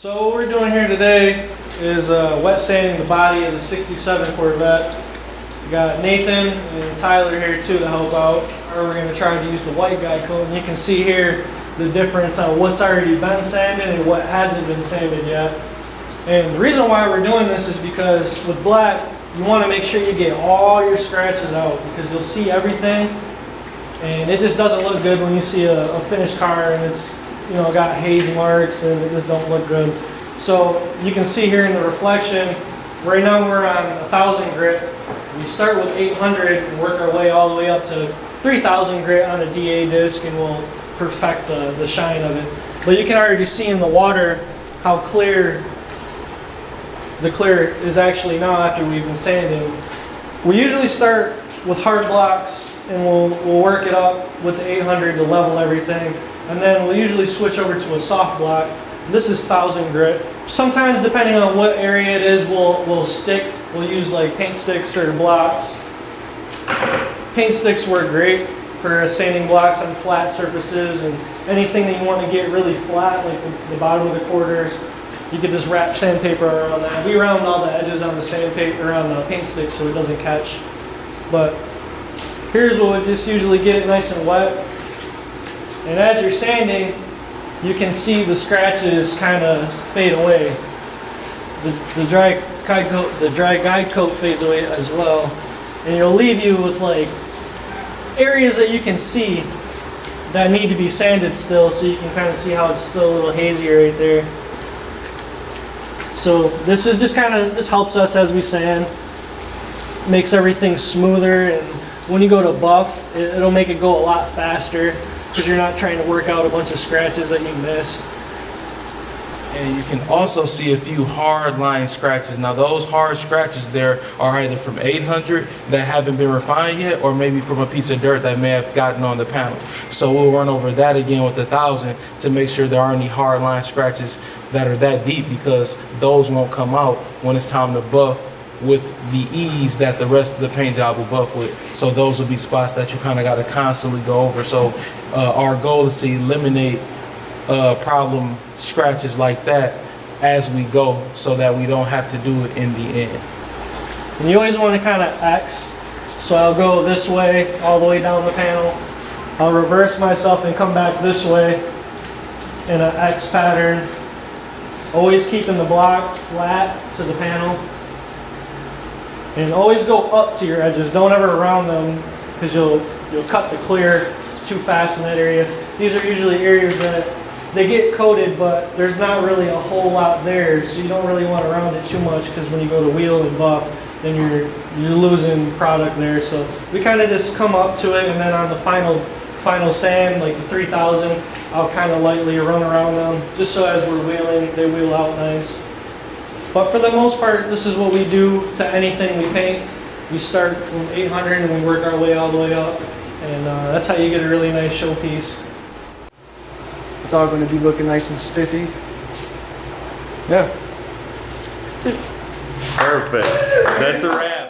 So what we're doing here today is wet sanding the body of the 67 Corvette. We got Nathan and Tyler here too to help out. Or we're going to try to use the white guy coat, and you can see here the difference on what's already been sanded and what hasn't been sanded yet. And the reason why we're doing this is because with black, you want to make sure you get all your scratches out, because you'll see everything, and it just doesn't look good when you see a finished car and it's, you know, got haze marks and it just don't look good. So you can see here in the reflection, right now we're on 1,000 grit. We start with 800 and work our way all the way up to 3,000 grit on a DA disc, and we'll perfect the shine of it. But you can already see in the water how clear the clear is actually now after we've been sanding. We usually start with hard blocks and we'll work it up with the 800 to level everything. And then we'll usually switch over to a soft block. This is 1,000 grit. Sometimes, depending on what area it is, we'll stick. We'll use like paint sticks or blocks. Paint sticks work great for sanding blocks on flat surfaces and anything that you want to get really flat, like the bottom of the quarters. You could just wrap sandpaper around that. We round all the edges on the sandpaper around the paint stick so it doesn't catch. But here's what we just usually get it nice and wet. And as you're sanding, you can see the scratches kind of fade away. The dry guide coat fades away as well. And it'll leave you with like areas that you can see that need to be sanded still, so you can kind of see how it's still a little hazy right there. So this is just this helps us as we sand, makes everything smoother, and when you go to buff, it'll make it go a lot faster because you're not trying to work out a bunch of scratches that you missed. And you can also see a few hard line scratches. Now those hard scratches there are either from 800 that haven't been refined yet, or maybe from a piece of dirt that may have gotten on the panel. So we'll run over that again with the 1,000 to make sure there aren't any hard line scratches that are that deep, because those won't come out when it's time to buff with the ease that the rest of the paint job will buff with. So those will be spots that you kind of got to constantly go over. So our goal is to eliminate problem scratches like that as we go, so that we don't have to do it in the end. And you always want to kind of X. So I'll go this way all the way down the panel. I'll reverse myself and come back this way in an X pattern. Always keeping the block flat to the panel. And always go up to your edges. Don't ever round them, because you'll cut the clear too fast in that area. These are usually areas that they get coated, but there's not really a whole lot there, so you don't really want to round it too much, because when you go to wheel and buff, then you're losing product there. So we kind of just come up to it, and then on the final sand, like the 3,000, I'll kind of lightly run around them, just so as we're wheeling, they wheel out nice. But for the most part, this is what we do to anything we paint. We start from 800 and we work our way all the way up, and that's how you get a really nice showpiece. It's all going to be looking nice and spiffy. Yeah. Perfect. That's a wrap.